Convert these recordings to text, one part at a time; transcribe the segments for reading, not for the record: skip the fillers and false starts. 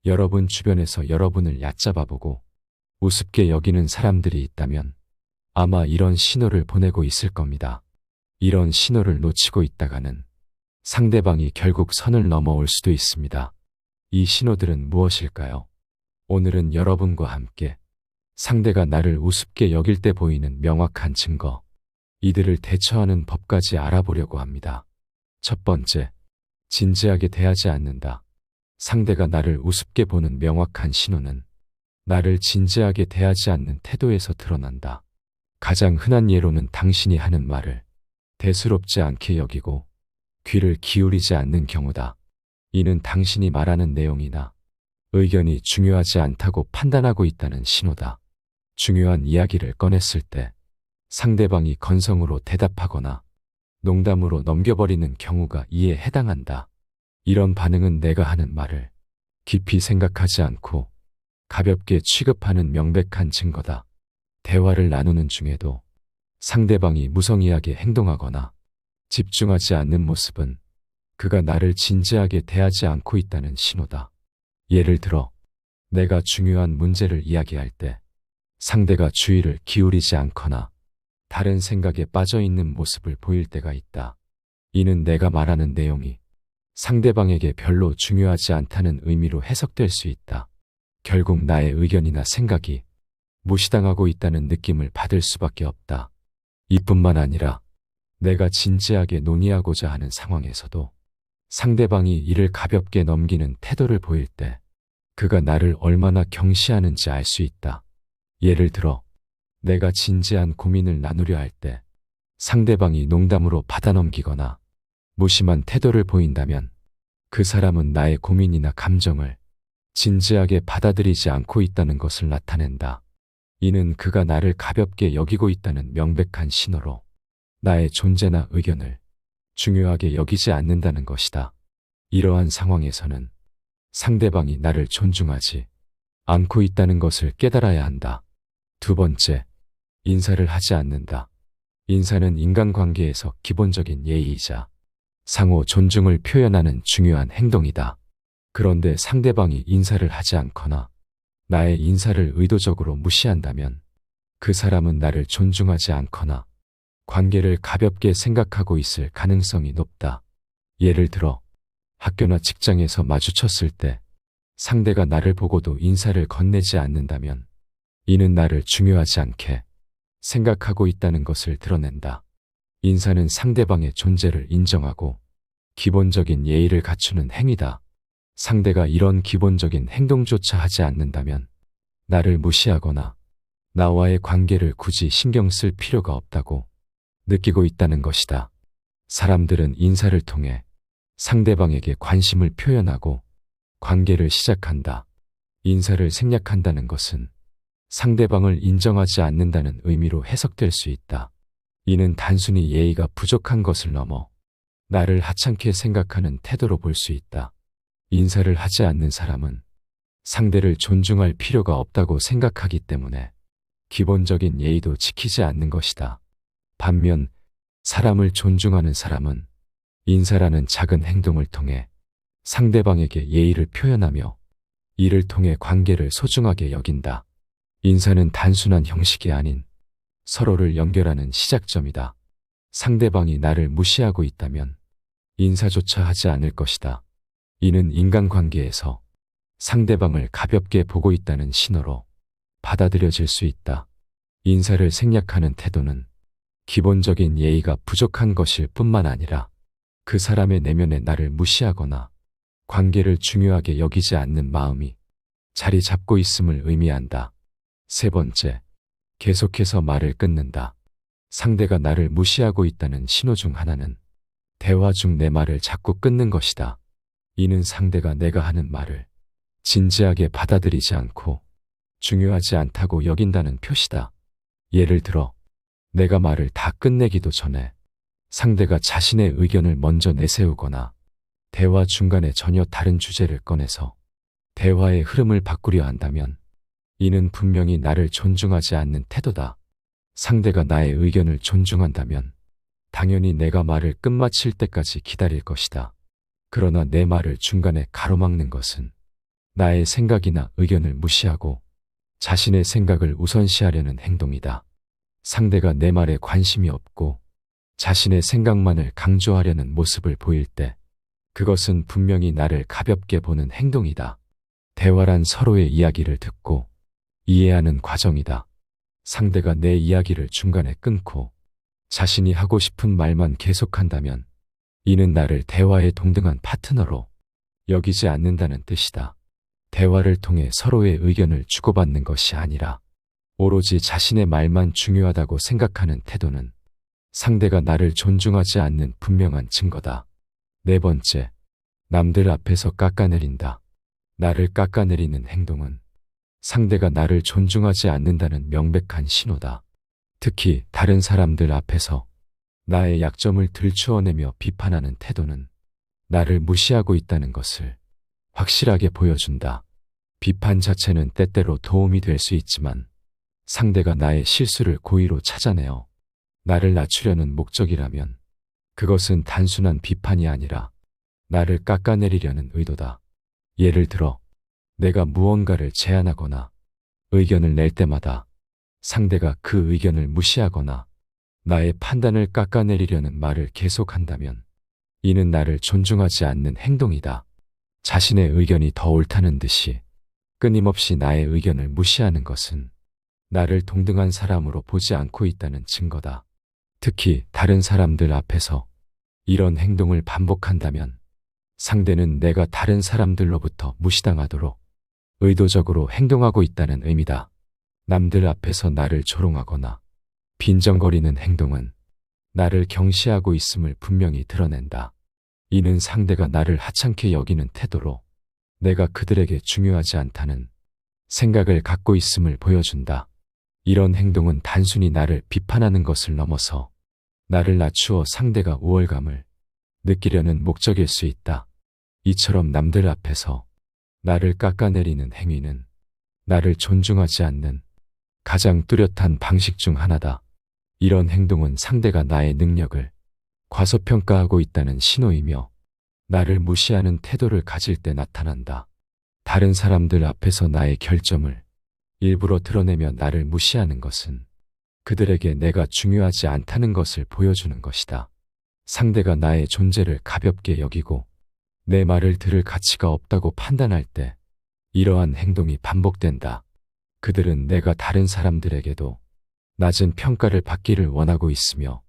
여러분 주변에서 여러분을 얕잡아보고 우습게 여기는 사람들이 있다면 아마 이런 신호를 보내고 있을 겁니다. 이런 신호를 놓치고 있다가는 상대방이 결국 선을 넘어올 수도 있습니다. 이 신호들은 무엇일까요? 오늘은 여러분과 함께 상대가 나를 우습게 여길 때 보이는 명확한 증거, 이들을 대처하는 법까지 알아보려고 합니다. 첫 번째, 진지하게 대하지 않는다. 상대가 나를 우습게 보는 명확한 신호는 나를 진지하게 대하지 않는 태도에서 드러난다. 가장 흔한 예로는 당신이 하는 말을 대수롭지 않게 여기고 귀를 기울이지 않는 경우다. 이는 당신이 말하는 내용이나 의견이 중요하지 않다고 판단하고 있다는 신호다. 중요한 이야기를 꺼냈을 때 상대방이 건성으로 대답하거나 농담으로 넘겨버리는 경우가 이에 해당한다. 이런 반응은 내가 하는 말을 깊이 생각하지 않고 가볍게 취급하는 명백한 증거다. 대화를 나누는 중에도 상대방이 무성의하게 행동하거나 집중하지 않는 모습은 그가 나를 진지하게 대하지 않고 있다는 신호다. 예를 들어, 내가 중요한 문제를 이야기할 때 상대가 주의를 기울이지 않거나 다른 생각에 빠져 있는 모습을 보일 때가 있다. 이는 내가 말하는 내용이 상대방에게 별로 중요하지 않다는 의미로 해석될 수 있다. 결국 나의 의견이나 생각이 무시당하고 있다는 느낌을 받을 수밖에 없다. 이뿐만 아니라 내가 진지하게 논의하고자 하는 상황에서도 상대방이 이를 가볍게 넘기는 태도를 보일 때 그가 나를 얼마나 경시하는지 알 수 있다. 예를 들어, 내가 진지한 고민을 나누려 할 때 상대방이 농담으로 받아넘기거나 무심한 태도를 보인다면 그 사람은 나의 고민이나 감정을 진지하게 받아들이지 않고 있다는 것을 나타낸다. 이는 그가 나를 가볍게 여기고 있다는 명백한 신호로 나의 존재나 의견을 중요하게 여기지 않는다는 것이다. 이러한 상황에서는 상대방이 나를 존중하지 않고 있다는 것을 깨달아야 한다. 두 번째, 인사를 하지 않는다. 인사는 인간관계에서 기본적인 예의이자 상호 존중을 표현하는 중요한 행동이다. 그런데 상대방이 인사를 하지 않거나 나의 인사를 의도적으로 무시한다면 그 사람은 나를 존중하지 않거나 관계를 가볍게 생각하고 있을 가능성이 높다. 예를 들어, 학교나 직장에서 마주쳤을 때 상대가 나를 보고도 인사를 건네지 않는다면 이는 나를 중요하지 않게 생각하고 있다는 것을 드러낸다. 인사는 상대방의 존재를 인정하고 기본적인 예의를 갖추는 행위다. 상대가 이런 기본적인 행동조차 하지 않는다면 나를 무시하거나 나와의 관계를 굳이 신경 쓸 필요가 없다고 느끼고 있다는 것이다. 사람들은 인사를 통해 상대방에게 관심을 표현하고 관계를 시작한다. 인사를 생략한다는 것은 상대방을 인정하지 않는다는 의미로 해석될 수 있다. 이는 단순히 예의가 부족한 것을 넘어 나를 하찮게 생각하는 태도로 볼 수 있다. 인사를 하지 않는 사람은 상대를 존중할 필요가 없다고 생각하기 때문에 기본적인 예의도 지키지 않는 것이다. 반면 사람을 존중하는 사람은 인사라는 작은 행동을 통해 상대방에게 예의를 표현하며 이를 통해 관계를 소중하게 여긴다. 인사는 단순한 형식이 아닌 서로를 연결하는 시작점이다. 상대방이 나를 무시하고 있다면 인사조차 하지 않을 것이다. 이는 인간관계에서 상대방을 가볍게 보고 있다는 신호로 받아들여질 수 있다. 인사를 생략하는 태도는 기본적인 예의가 부족한 것일 뿐만 아니라 그 사람의 내면에 나를 무시하거나 관계를 중요하게 여기지 않는 마음이 자리 잡고 있음을 의미한다. 세 번째, 계속해서 말을 끊는다. 상대가 나를 무시하고 있다는 신호 중 하나는 대화 중 내 말을 자꾸 끊는 것이다. 이는 상대가 내가 하는 말을 진지하게 받아들이지 않고 중요하지 않다고 여긴다는 표시다. 예를 들어, 내가 말을 다 끝내기도 전에 상대가 자신의 의견을 먼저 내세우거나 대화 중간에 전혀 다른 주제를 꺼내서 대화의 흐름을 바꾸려 한다면 이는 분명히 나를 존중하지 않는 태도다. 상대가 나의 의견을 존중한다면 당연히 내가 말을 끝마칠 때까지 기다릴 것이다. 그러나 내 말을 중간에 가로막는 것은 나의 생각이나 의견을 무시하고 자신의 생각을 우선시하려는 행동이다. 상대가 내 말에 관심이 없고 자신의 생각만을 강조하려는 모습을 보일 때 그것은 분명히 나를 가볍게 보는 행동이다. 대화란 서로의 이야기를 듣고 이해하는 과정이다. 상대가 내 이야기를 중간에 끊고 자신이 하고 싶은 말만 계속한다면 이는 나를 대화에 동등한 파트너로 여기지 않는다는 뜻이다. 대화를 통해 서로의 의견을 주고받는 것이 아니라 오로지 자신의 말만 중요하다고 생각하는 태도는 상대가 나를 존중하지 않는 분명한 증거다. 네 번째, 남들 앞에서 깎아내린다. 나를 깎아내리는 행동은 상대가 나를 존중하지 않는다는 명백한 신호다. 특히 다른 사람들 앞에서 나의 약점을 들추어내며 비판하는 태도는 나를 무시하고 있다는 것을 확실하게 보여준다. 비판 자체는 때때로 도움이 될 수 있지만 상대가 나의 실수를 고의로 찾아내어 나를 낮추려는 목적이라면 그것은 단순한 비판이 아니라 나를 깎아내리려는 의도다. 예를 들어 내가 무언가를 제안하거나 의견을 낼 때마다 상대가 그 의견을 무시하거나 나의 판단을 깎아내리려는 말을 계속한다면 이는 나를 존중하지 않는 행동이다. 자신의 의견이 더 옳다는 듯이 끊임없이 나의 의견을 무시하는 것은 나를 동등한 사람으로 보지 않고 있다는 증거다. 특히 다른 사람들 앞에서 이런 행동을 반복한다면 상대는 내가 다른 사람들로부터 무시당하도록 의도적으로 행동하고 있다는 의미다. 남들 앞에서 나를 조롱하거나 빈정거리는 행동은 나를 경시하고 있음을 분명히 드러낸다. 이는 상대가 나를 하찮게 여기는 태도로 내가 그들에게 중요하지 않다는 생각을 갖고 있음을 보여준다. 이런 행동은 단순히 나를 비판하는 것을 넘어서 나를 낮추어 상대가 우월감을 느끼려는 목적일 수 있다. 이처럼 남들 앞에서 나를 깎아내리는 행위는 나를 존중하지 않는 가장 뚜렷한 방식 중 하나다. 이런 행동은 상대가 나의 능력을 과소평가하고 있다는 신호이며 나를 무시하는 태도를 가질 때 나타난다. 다른 사람들 앞에서 나의 결점을 일부러 드러내며 나를 무시하는 것은 그들에게 내가 중요하지 않다는 것을 보여주는 것이다. 상대가 나의 존재를 가볍게 여기고 내 말을 들을 가치가 없다고 판단할 때 이러한 행동이 반복된다. 그들은 내가 다른 사람들에게도 낮은 평가를 받기를 원하고 있으며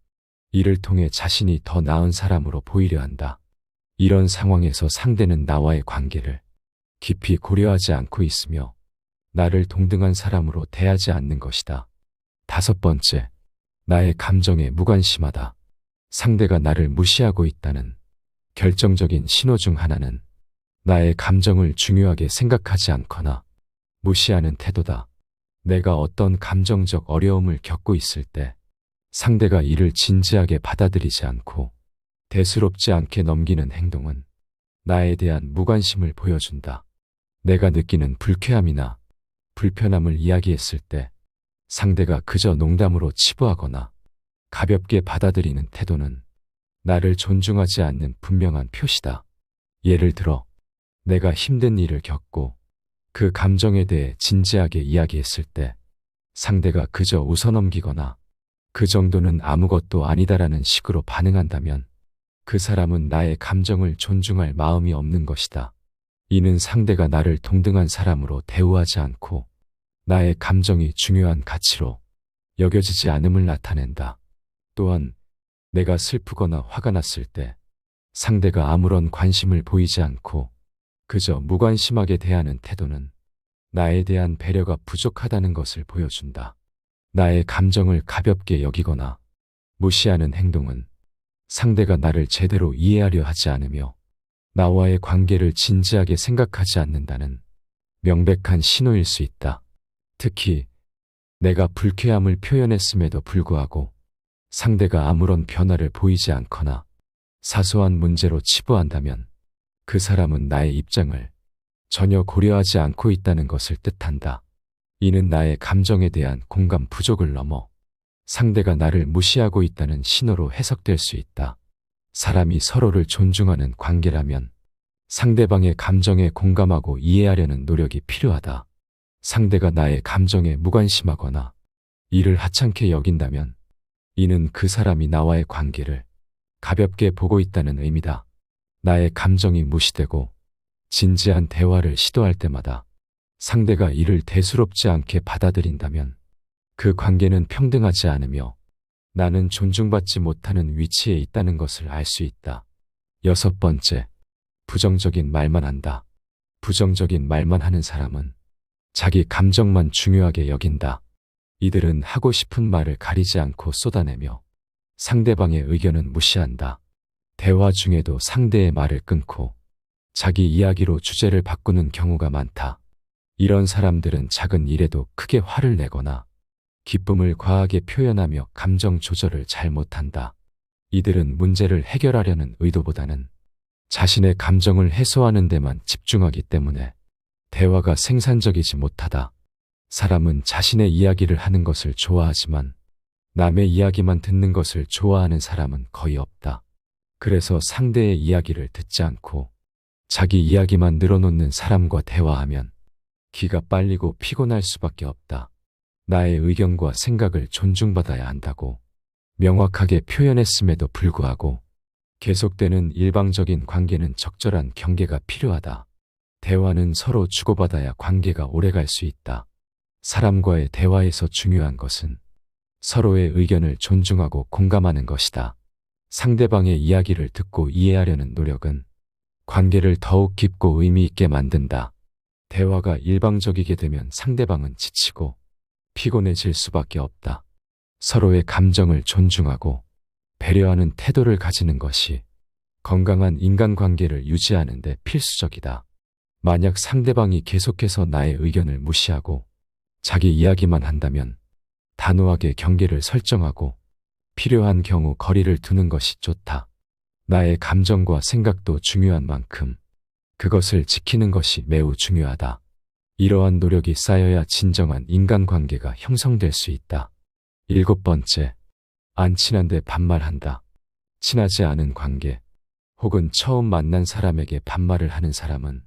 이를 통해 자신이 더 나은 사람으로 보이려 한다. 이런 상황에서 상대는 나와의 관계를 깊이 고려하지 않고 있으며 나를 동등한 사람으로 대하지 않는 것이다. 다섯 번째, 나의 감정에 무관심하다. 상대가 나를 무시하고 있다는 결정적인 신호 중 하나는 나의 감정을 중요하게 생각하지 않거나 무시하는 태도다. 내가 어떤 감정적 어려움을 겪고 있을 때 상대가 이를 진지하게 받아들이지 않고 대수롭지 않게 넘기는 행동은 나에 대한 무관심을 보여준다. 내가 느끼는 불쾌함이나 불편함을 이야기했을 때 상대가 그저 농담으로 치부하거나 가볍게 받아들이는 태도는 나를 존중하지 않는 분명한 표시다. 예를 들어 내가 힘든 일을 겪고 그 감정에 대해 진지하게 이야기했을 때 상대가 그저 웃어넘기거나 그 정도는 아무것도 아니다라는 식으로 반응한다면 그 사람은 나의 감정을 존중할 마음이 없는 것이다. 이는 상대가 나를 동등한 사람으로 대우하지 않고 나의 감정이 중요한 가치로 여겨지지 않음을 나타낸다. 또한 내가 슬프거나 화가 났을 때 상대가 아무런 관심을 보이지 않고 그저 무관심하게 대하는 태도는 나에 대한 배려가 부족하다는 것을 보여준다. 나의 감정을 가볍게 여기거나 무시하는 행동은 상대가 나를 제대로 이해하려 하지 않으며 나와의 관계를 진지하게 생각하지 않는다는 명백한 신호일 수 있다. 특히 내가 불쾌함을 표현했음에도 불구하고 상대가 아무런 변화를 보이지 않거나 사소한 문제로 치부한다면 그 사람은 나의 입장을 전혀 고려하지 않고 있다는 것을 뜻한다. 이는 나의 감정에 대한 공감 부족을 넘어 상대가 나를 무시하고 있다는 신호로 해석될 수 있다. 사람이 서로를 존중하는 관계라면 상대방의 감정에 공감하고 이해하려는 노력이 필요하다. 상대가 나의 감정에 무관심하거나 이를 하찮게 여긴다면 이는 그 사람이 나와의 관계를 가볍게 보고 있다는 의미다. 나의 감정이 무시되고 진지한 대화를 시도할 때마다 상대가 이를 대수롭지 않게 받아들인다면 그 관계는 평등하지 않으며 나는 존중받지 못하는 위치에 있다는 것을 알 수 있다. 6번째, 부정적인 말만 한다. 부정적인 말만 하는 사람은 자기 감정만 중요하게 여긴다. 이들은 하고 싶은 말을 가리지 않고 쏟아내며 상대방의 의견은 무시한다. 대화 중에도 상대의 말을 끊고 자기 이야기로 주제를 바꾸는 경우가 많다. 이런 사람들은 작은 일에도 크게 화를 내거나 기쁨을 과하게 표현하며 감정 조절을 잘 못한다. 이들은 문제를 해결하려는 의도보다는 자신의 감정을 해소하는 데만 집중하기 때문에 대화가 생산적이지 못하다. 사람은 자신의 이야기를 하는 것을 좋아하지만 남의 이야기만 듣는 것을 좋아하는 사람은 거의 없다. 그래서 상대의 이야기를 듣지 않고 자기 이야기만 늘어놓는 사람과 대화하면 기가 빨리고 피곤할 수밖에 없다. 나의 의견과 생각을 존중받아야 한다고 명확하게 표현했음에도 불구하고 계속되는 일방적인 관계는 적절한 경계가 필요하다. 대화는 서로 주고받아야 관계가 오래갈 수 있다. 사람과의 대화에서 중요한 것은 서로의 의견을 존중하고 공감하는 것이다. 상대방의 이야기를 듣고 이해하려는 노력은 관계를 더욱 깊고 의미 있게 만든다. 대화가 일방적이게 되면 상대방은 지치고 피곤해질 수밖에 없다. 서로의 감정을 존중하고 배려하는 태도를 가지는 것이 건강한 인간관계를 유지하는 데 필수적이다. 만약 상대방이 계속해서 나의 의견을 무시하고 자기 이야기만 한다면 단호하게 경계를 설정하고 필요한 경우 거리를 두는 것이 좋다. 나의 감정과 생각도 중요한 만큼 그것을 지키는 것이 매우 중요하다. 이러한 노력이 쌓여야 진정한 인간관계가 형성될 수 있다. 7번째, 안 친한데 반말한다. 친하지 않은 관계 혹은 처음 만난 사람에게 반말을 하는 사람은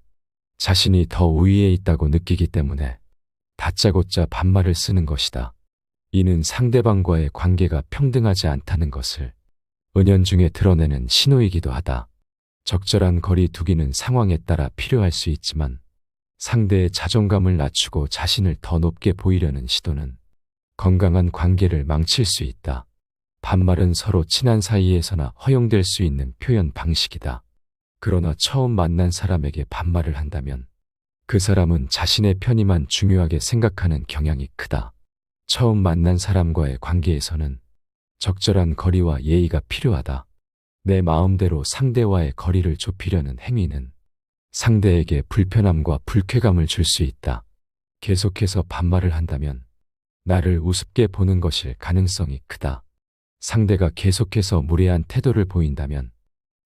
자신이 더 우위에 있다고 느끼기 때문에 다짜고짜 반말을 쓰는 것이다. 이는 상대방과의 관계가 평등하지 않다는 것을 은연중에 드러내는 신호이기도 하다. 적절한 거리 두기는 상황에 따라 필요할 수 있지만 상대의 자존감을 낮추고 자신을 더 높게 보이려는 시도는 건강한 관계를 망칠 수 있다. 반말은 서로 친한 사이에서나 허용될 수 있는 표현 방식이다. 그러나 처음 만난 사람에게 반말을 한다면 그 사람은 자신의 편의만 중요하게 생각하는 경향이 크다. 처음 만난 사람과의 관계에서는 적절한 거리와 예의가 필요하다. 내 마음대로 상대와의 거리를 좁히려는 행위는 상대에게 불편함과 불쾌감을 줄 수 있다. 계속해서 반말을 한다면 나를 우습게 보는 것일 가능성이 크다. 상대가 계속해서 무례한 태도를 보인다면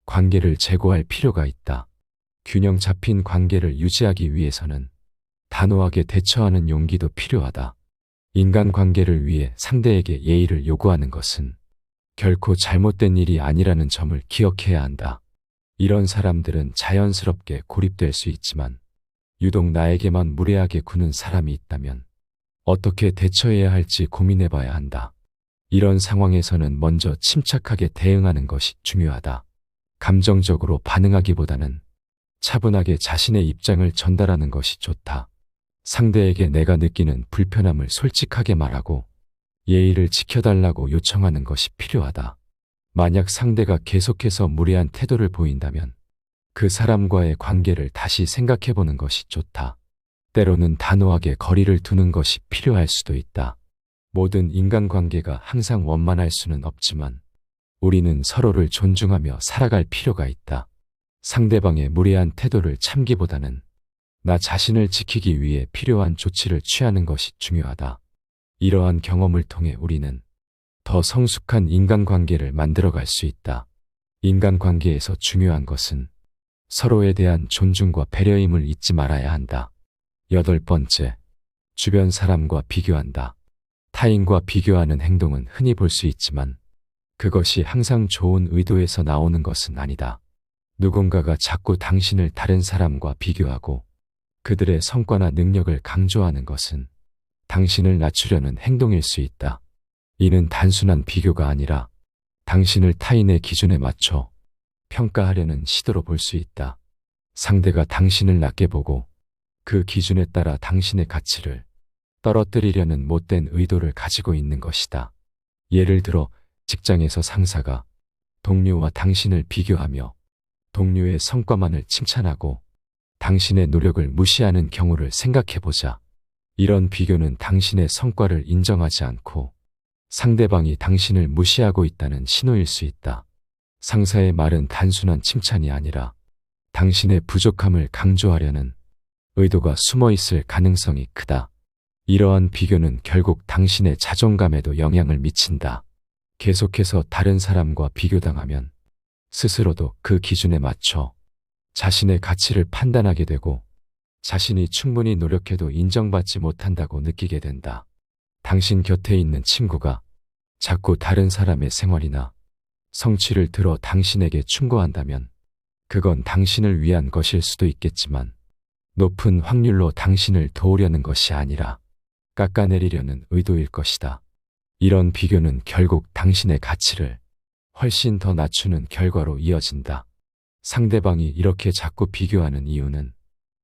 관계를 재고할 필요가 있다. 균형 잡힌 관계를 유지하기 위해서는 단호하게 대처하는 용기도 필요하다. 인간관계를 위해 상대에게 예의를 요구하는 것은 결코 잘못된 일이 아니라는 점을 기억해야 한다. 이런 사람들은 자연스럽게 고립될 수 있지만 유독 나에게만 무례하게 구는 사람이 있다면 어떻게 대처해야 할지 고민해봐야 한다. 이런 상황에서는 먼저 침착하게 대응하는 것이 중요하다. 감정적으로 반응하기보다는 차분하게 자신의 입장을 전달하는 것이 좋다. 상대에게 내가 느끼는 불편함을 솔직하게 말하고 예의를 지켜달라고 요청하는 것이 필요하다. 만약 상대가 계속해서 무례한 태도를 보인다면 그 사람과의 관계를 다시 생각해보는 것이 좋다. 때로는 단호하게 거리를 두는 것이 필요할 수도 있다. 모든 인간관계가 항상 원만할 수는 없지만 우리는 서로를 존중하며 살아갈 필요가 있다. 상대방의 무례한 태도를 참기보다는 나 자신을 지키기 위해 필요한 조치를 취하는 것이 중요하다. 이러한 경험을 통해 우리는 더 성숙한 인간관계를 만들어갈 수 있다. 인간관계에서 중요한 것은 서로에 대한 존중과 배려임을 잊지 말아야 한다. 8번째, 주변 사람과 비교한다. 타인과 비교하는 행동은 흔히 볼 수 있지만 그것이 항상 좋은 의도에서 나오는 것은 아니다. 누군가가 자꾸 당신을 다른 사람과 비교하고 그들의 성과나 능력을 강조하는 것은 당신을 낮추려는 행동일 수 있다. 이는 단순한 비교가 아니라 당신을 타인의 기준에 맞춰 평가하려는 시도로 볼 수 있다. 상대가 당신을 낮게 보고 그 기준에 따라 당신의 가치를 떨어뜨리려는 못된 의도를 가지고 있는 것이다. 예를 들어 직장에서 상사가 동료와 당신을 비교하며 동료의 성과만을 칭찬하고 당신의 노력을 무시하는 경우를 생각해 보자. 이런 비교는 당신의 성과를 인정하지 않고 상대방이 당신을 무시하고 있다는 신호일 수 있다. 상사의 말은 단순한 칭찬이 아니라 당신의 부족함을 강조하려는 의도가 숨어 있을 가능성이 크다. 이러한 비교는 결국 당신의 자존감에도 영향을 미친다. 계속해서 다른 사람과 비교당하면 스스로도 그 기준에 맞춰 자신의 가치를 판단하게 되고 자신이 충분히 노력해도 인정받지 못한다고 느끼게 된다. 당신 곁에 있는 친구가 자꾸 다른 사람의 생활이나 성취를 들어 당신에게 충고한다면 그건 당신을 위한 것일 수도 있겠지만 높은 확률로 당신을 도우려는 것이 아니라 깎아내리려는 의도일 것이다. 이런 비교는 결국 당신의 가치를 훨씬 더 낮추는 결과로 이어진다. 상대방이 이렇게 자꾸 비교하는 이유는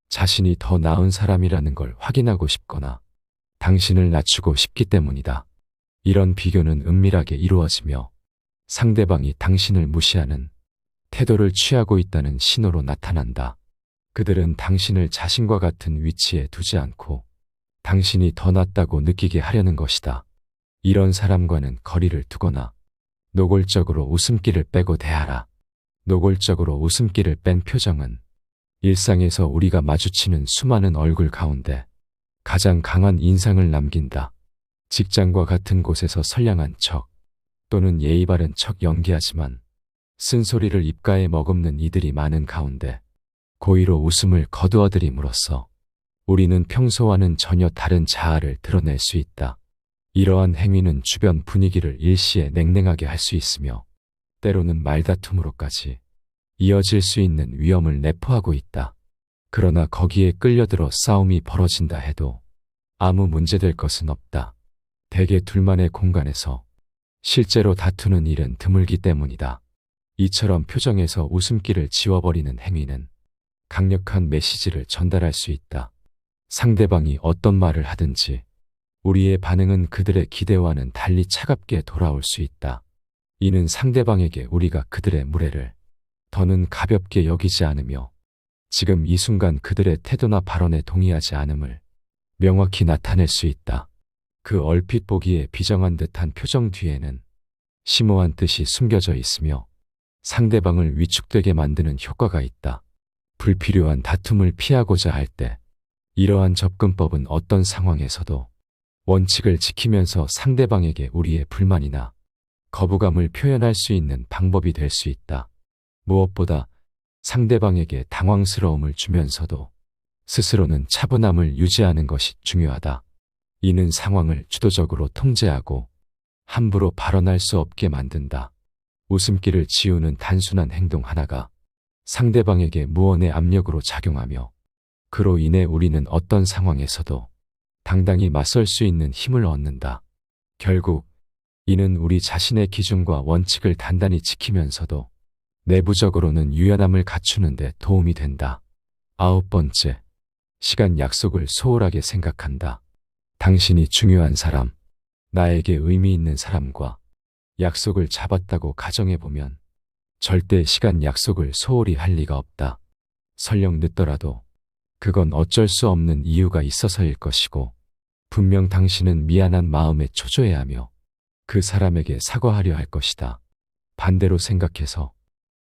자신이 더 나은 사람이라는 걸 확인하고 싶거나 당신을 낮추고 싶기 때문이다. 이런 비교는 은밀하게 이루어지며 상대방이 당신을 무시하는 태도를 취하고 있다는 신호로 나타난다. 그들은 당신을 자신과 같은 위치에 두지 않고 당신이 더 낫다고 느끼게 하려는 것이다. 이런 사람과는 거리를 두거나 노골적으로 웃음기를 빼고 대하라. 노골적으로 웃음기를 뺀 표정은 일상에서 우리가 마주치는 수많은 얼굴 가운데 가장 강한 인상을 남긴다. 직장과 같은 곳에서 선량한 척 또는 예의 바른 척 연기하지만 쓴소리를 입가에 머금는 이들이 많은 가운데 고의로 웃음을 거두어들임으로써 우리는 평소와는 전혀 다른 자아를 드러낼 수 있다. 이러한 행위는 주변 분위기를 일시에 냉랭하게 할 수 있으며 때로는 말다툼으로까지 이어질 수 있는 위험을 내포하고 있다. 그러나 거기에 끌려들어 싸움이 벌어진다 해도 아무 문제될 것은 없다. 대개 둘만의 공간에서 실제로 다투는 일은 드물기 때문이다. 이처럼 표정에서 웃음기를 지워버리는 행위는 강력한 메시지를 전달할 수 있다. 상대방이 어떤 말을 하든지 우리의 반응은 그들의 기대와는 달리 차갑게 돌아올 수 있다. 이는 상대방에게 우리가 그들의 무례를 더는 가볍게 여기지 않으며 지금 이 순간 그들의 태도나 발언에 동의하지 않음을 명확히 나타낼 수 있다. 그 얼핏 보기에 비정한 듯한 표정 뒤에는 심오한 뜻이 숨겨져 있으며 상대방을 위축되게 만드는 효과가 있다. 불필요한 다툼을 피하고자 할 때 이러한 접근법은 어떤 상황에서도 원칙을 지키면서 상대방에게 우리의 불만이나 거부감을 표현할 수 있는 방법이 될 수 있다. 무엇보다 상대방에게 당황스러움을 주면서도 스스로는 차분함을 유지하는 것이 중요하다. 이는 상황을 주도적으로 통제하고 함부로 발언할 수 없게 만든다. 웃음기를 지우는 단순한 행동 하나가 상대방에게 무언의 압력으로 작용하며 그로 인해 우리는 어떤 상황에서도 당당히 맞설 수 있는 힘을 얻는다. 결국 이는 우리 자신의 기준과 원칙을 단단히 지키면서도 내부적으로는 유연함을 갖추는 데 도움이 된다. 9번째, 시간 약속을 소홀하게 생각한다. 당신이 중요한 사람, 나에게 의미 있는 사람과 약속을 잡았다고 가정해보면 절대 시간 약속을 소홀히 할 리가 없다. 설령 늦더라도 그건 어쩔 수 없는 이유가 있어서일 것이고 분명 당신은 미안한 마음에 초조해야 하며 그 사람에게 사과하려 할 것이다. 반대로 생각해서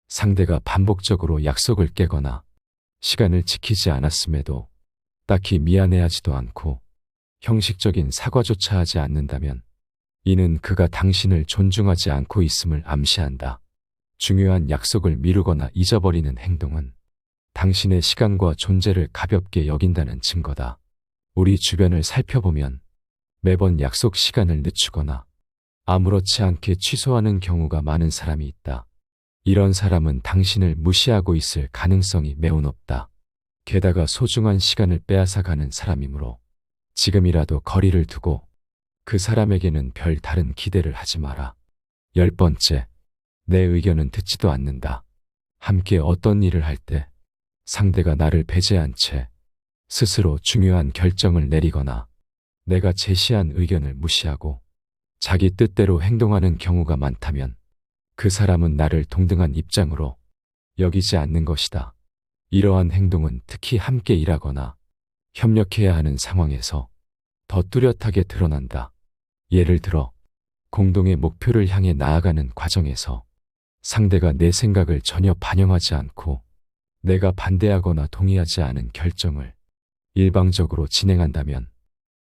상대가 반복적으로 약속을 깨거나 시간을 지키지 않았음에도 딱히 미안해하지도 않고 형식적인 사과조차 하지 않는다면 이는 그가 당신을 존중하지 않고 있음을 암시한다. 중요한 약속을 미루거나 잊어버리는 행동은 당신의 시간과 존재를 가볍게 여긴다는 증거다. 우리 주변을 살펴보면 매번 약속 시간을 늦추거나 아무렇지 않게 취소하는 경우가 많은 사람이 있다. 이런 사람은 당신을 무시하고 있을 가능성이 매우 높다. 게다가 소중한 시간을 빼앗아가는 사람이므로 지금이라도 거리를 두고 그 사람에게는 별 다른 기대를 하지 마라. 10번째, 내 의견은 듣지도 않는다. 함께 어떤 일을 할 때 상대가 나를 배제한 채 스스로 중요한 결정을 내리거나 내가 제시한 의견을 무시하고 자기 뜻대로 행동하는 경우가 많다면 그 사람은 나를 동등한 입장으로 여기지 않는 것이다. 이러한 행동은 특히 함께 일하거나 협력해야 하는 상황에서 더 뚜렷하게 드러난다. 예를 들어 공동의 목표를 향해 나아가는 과정에서 상대가 내 생각을 전혀 반영하지 않고 내가 반대하거나 동의하지 않은 결정을 일방적으로 진행한다면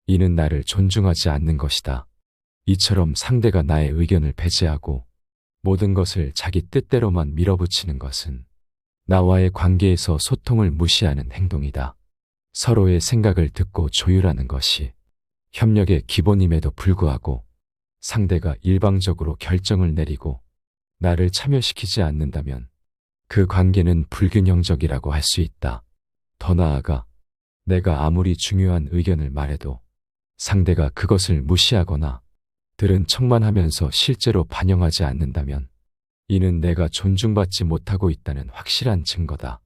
이는 나를 존중하지 않는 것이다. 이처럼 상대가 나의 의견을 배제하고 모든 것을 자기 뜻대로만 밀어붙이는 것은 나와의 관계에서 소통을 무시하는 행동이다. 서로의 생각을 듣고 조율하는 것이 협력의 기본임에도 불구하고 상대가 일방적으로 결정을 내리고 나를 참여시키지 않는다면 그 관계는 불균형적이라고 할 수 있다. 더 나아가 내가 아무리 중요한 의견을 말해도 상대가 그것을 무시하거나 들은 척만 하면서 실제로 반영하지 않는다면 이는 내가 존중받지 못하고 있다는 확실한 증거다.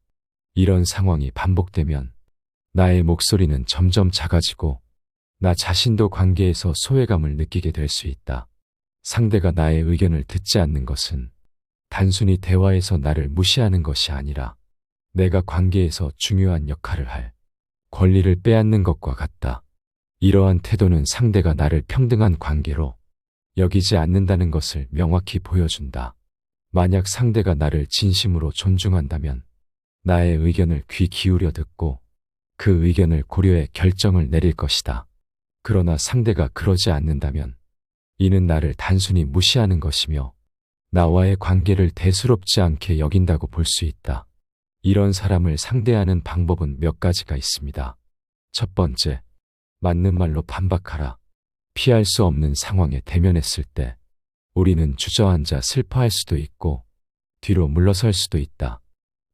이런 상황이 반복되면 나의 목소리는 점점 작아지고 나 자신도 관계에서 소외감을 느끼게 될 수 있다. 상대가 나의 의견을 듣지 않는 것은 단순히 대화에서 나를 무시하는 것이 아니라 내가 관계에서 중요한 역할을 할 권리를 빼앗는 것과 같다. 이러한 태도는 상대가 나를 평등한 관계로 여기지 않는다는 것을 명확히 보여준다. 만약 상대가 나를 진심으로 존중한다면 나의 의견을 귀 기울여 듣고 그 의견을 고려해 결정을 내릴 것이다. 그러나 상대가 그러지 않는다면 이는 나를 단순히 무시하는 것이며 나와의 관계를 대수롭지 않게 여긴다고 볼 수 있다. 이런 사람을 상대하는 방법은 몇 가지가 있습니다. 첫 번째, 맞는 말로 반박하라. 피할 수 없는 상황에 대면했을 때 우리는 주저앉아 슬퍼할 수도 있고 뒤로 물러설 수도 있다.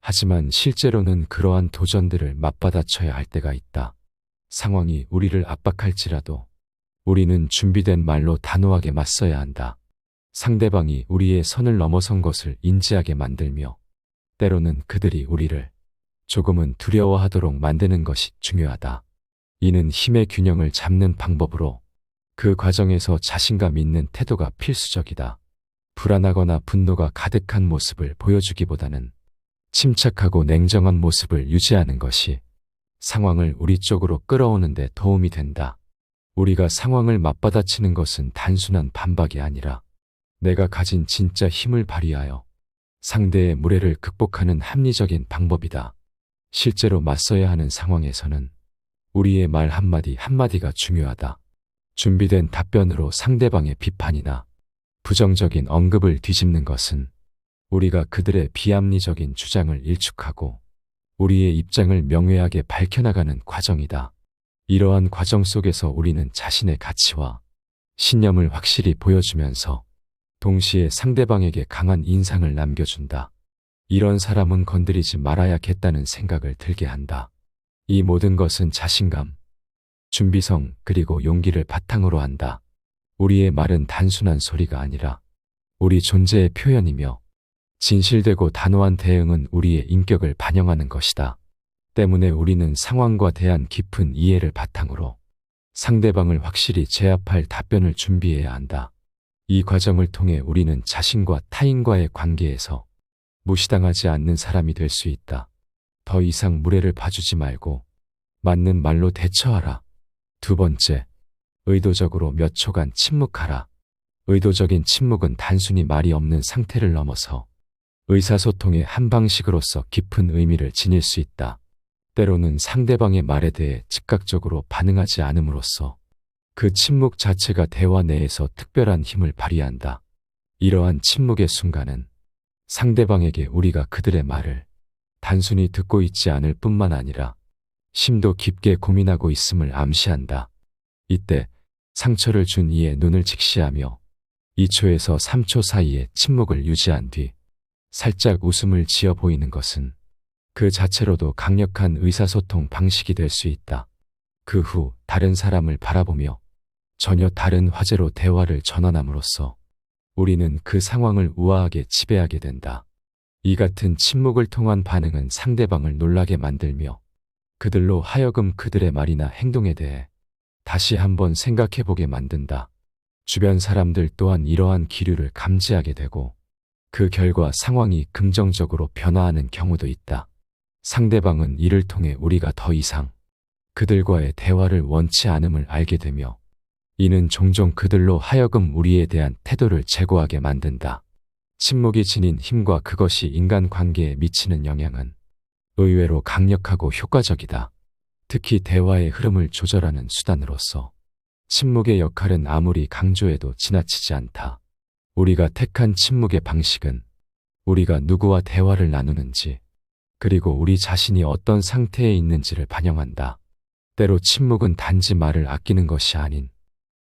하지만 실제로는 그러한 도전들을 맞받아쳐야 할 때가 있다. 상황이 우리를 압박할지라도 우리는 준비된 말로 단호하게 맞서야 한다. 상대방이 우리의 선을 넘어선 것을 인지하게 만들며 때로는 그들이 우리를 조금은 두려워하도록 만드는 것이 중요하다. 이는 힘의 균형을 잡는 방법으로 그 과정에서 자신감 있는 태도가 필수적이다. 불안하거나 분노가 가득한 모습을 보여주기보다는 침착하고 냉정한 모습을 유지하는 것이 상황을 우리 쪽으로 끌어오는 데 도움이 된다. 우리가 상황을 맞받아치는 것은 단순한 반박이 아니라 내가 가진 진짜 힘을 발휘하여 상대의 무례를 극복하는 합리적인 방법이다. 실제로 맞서야 하는 상황에서는 우리의 말 한마디 한마디가 중요하다. 준비된 답변으로 상대방의 비판이나 부정적인 언급을 뒤집는 것은 우리가 그들의 비합리적인 주장을 일축하고 우리의 입장을 명쾌하게 밝혀나가는 과정이다. 이러한 과정 속에서 우리는 자신의 가치와 신념을 확실히 보여주면서 동시에 상대방에게 강한 인상을 남겨준다. 이런 사람은 건드리지 말아야겠다는 생각을 들게 한다. 이 모든 것은 자신감, 준비성 그리고 용기를 바탕으로 한다. 우리의 말은 단순한 소리가 아니라 우리 존재의 표현이며 진실되고 단호한 대응은 우리의 인격을 반영하는 것이다. 때문에 우리는 상황과 대한 깊은 이해를 바탕으로 상대방을 확실히 제압할 답변을 준비해야 한다. 이 과정을 통해 우리는 자신과 타인과의 관계에서 무시당하지 않는 사람이 될 수 있다. 더 이상 무례를 봐주지 말고 맞는 말로 대처하라. 두 번째, 의도적으로 몇 초간 침묵하라. 의도적인 침묵은 단순히 말이 없는 상태를 넘어서 의사소통의 한 방식으로서 깊은 의미를 지닐 수 있다. 때로는 상대방의 말에 대해 즉각적으로 반응하지 않음으로써 그 침묵 자체가 대화 내에서 특별한 힘을 발휘한다. 이러한 침묵의 순간은 상대방에게 우리가 그들의 말을 단순히 듣고 있지 않을 뿐만 아니라 심도 깊게 고민하고 있음을 암시한다. 이때 상처를 준 이의 눈을 직시하며 2초에서 3초 사이에 침묵을 유지한 뒤 살짝 웃음을 지어 보이는 것은 그 자체로도 강력한 의사소통 방식이 될 수 있다. 그 후 다른 사람을 바라보며 전혀 다른 화제로 대화를 전환함으로써 우리는 그 상황을 우아하게 지배하게 된다. 이 같은 침묵을 통한 반응은 상대방을 놀라게 만들며 그들로 하여금 그들의 말이나 행동에 대해 다시 한번 생각해보게 만든다. 주변 사람들 또한 이러한 기류를 감지하게 되고 그 결과 상황이 긍정적으로 변화하는 경우도 있다. 상대방은 이를 통해 우리가 더 이상 그들과의 대화를 원치 않음을 알게 되며 이는 종종 그들로 하여금 우리에 대한 태도를 제고하게 만든다. 침묵이 지닌 힘과 그것이 인간관계에 미치는 영향은 의외로 강력하고 효과적이다. 특히 대화의 흐름을 조절하는 수단으로서 침묵의 역할은 아무리 강조해도 지나치지 않다. 우리가 택한 침묵의 방식은 우리가 누구와 대화를 나누는지 그리고 우리 자신이 어떤 상태에 있는지를 반영한다. 때로 침묵은 단지 말을 아끼는 것이 아닌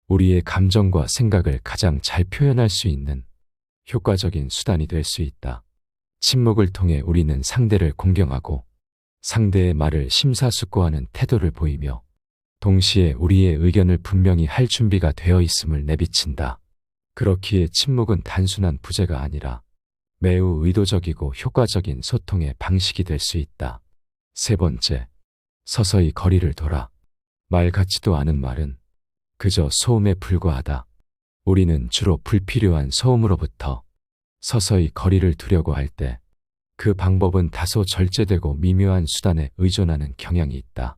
우리의 감정과 생각을 가장 잘 표현할 수 있는 효과적인 수단이 될 수 있다. 침묵을 통해 우리는 상대를 공경하고 상대의 말을 심사숙고하는 태도를 보이며 동시에 우리의 의견을 분명히 할 준비가 되어 있음을 내비친다. 그렇기에 침묵은 단순한 부재가 아니라 매우 의도적이고 효과적인 소통의 방식이 될 수 있다. 세 번째, 서서히 거리를 둬라. 말 같지도 않은 말은 그저 소음에 불과하다. 우리는 주로 불필요한 소음으로부터 서서히 거리를 두려고 할 때 그 방법은 다소 절제되고 미묘한 수단에 의존하는 경향이 있다.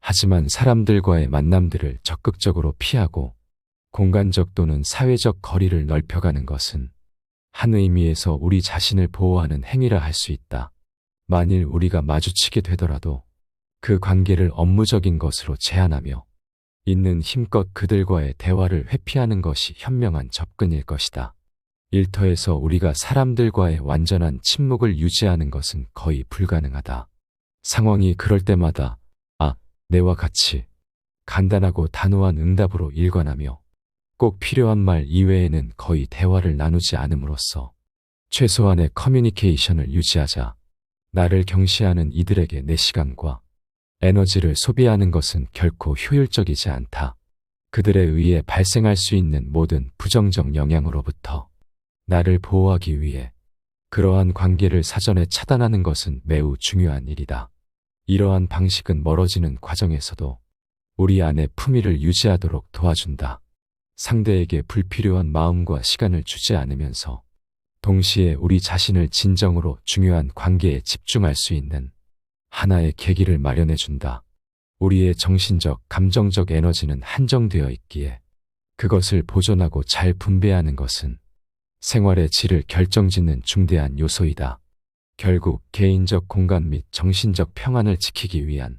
하지만 사람들과의 만남들을 적극적으로 피하고 공간적 또는 사회적 거리를 넓혀가는 것은 한 의미에서 우리 자신을 보호하는 행위라 할 수 있다. 만일 우리가 마주치게 되더라도 그 관계를 업무적인 것으로 제한하며 있는 힘껏 그들과의 대화를 회피하는 것이 현명한 접근일 것이다. 일터에서 우리가 사람들과의 완전한 침묵을 유지하는 것은 거의 불가능하다. 상황이 그럴 때마다 내와 같이 간단하고 단호한 응답으로 일관하며 꼭 필요한 말 이외에는 거의 대화를 나누지 않음으로써 최소한의 커뮤니케이션을 유지하자. 나를 경시하는 이들에게 내 시간과 에너지를 소비하는 것은 결코 효율적이지 않다. 그들에 의해 발생할 수 있는 모든 부정적 영향으로부터 나를 보호하기 위해 그러한 관계를 사전에 차단하는 것은 매우 중요한 일이다. 이러한 방식은 멀어지는 과정에서도 우리 안의 품위를 유지하도록 도와준다. 상대에게 불필요한 마음과 시간을 주지 않으면서 동시에 우리 자신을 진정으로 중요한 관계에 집중할 수 있는 하나의 계기를 마련해 준다. 우리의 정신적, 감정적 에너지는 한정되어 있기에 그것을 보존하고 잘 분배하는 것은 생활의 질을 결정짓는 중대한 요소이다. 결국 개인적 공간 및 정신적 평안을 지키기 위한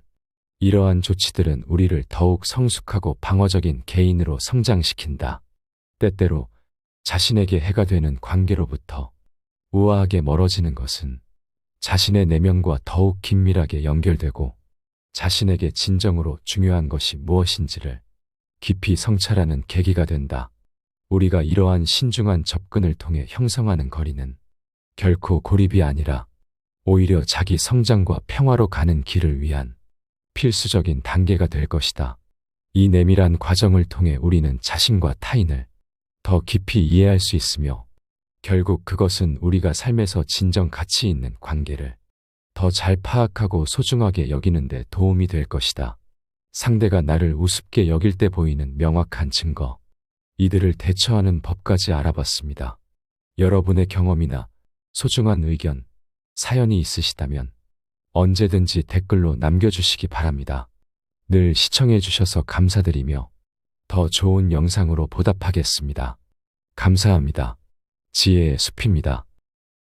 이러한 조치들은 우리를 더욱 성숙하고 방어적인 개인으로 성장시킨다. 때때로 자신에게 해가 되는 관계로부터 우아하게 멀어지는 것은 자신의 내면과 더욱 긴밀하게 연결되고 자신에게 진정으로 중요한 것이 무엇인지를 깊이 성찰하는 계기가 된다. 우리가 이러한 신중한 접근을 통해 형성하는 거리는 결코 고립이 아니라 오히려 자기 성장과 평화로 가는 길을 위한 필수적인 단계가 될 것이다. 이 내밀한 과정을 통해 우리는 자신과 타인을 더 깊이 이해할 수 있으며 결국 그것은 우리가 삶에서 진정 가치 있는 관계를 더 잘 파악하고 소중하게 여기는 데 도움이 될 것이다. 상대가 나를 우습게 여길 때 보이는 명확한 증거, 이들을 대처하는 법까지 알아봤습니다. 여러분의 경험이나 소중한 의견, 사연이 있으시다면 언제든지 댓글로 남겨주시기 바랍니다. 늘 시청해 주셔서 감사드리며 더 좋은 영상으로 보답하겠습니다. 감사합니다. 지혜의 숲입니다.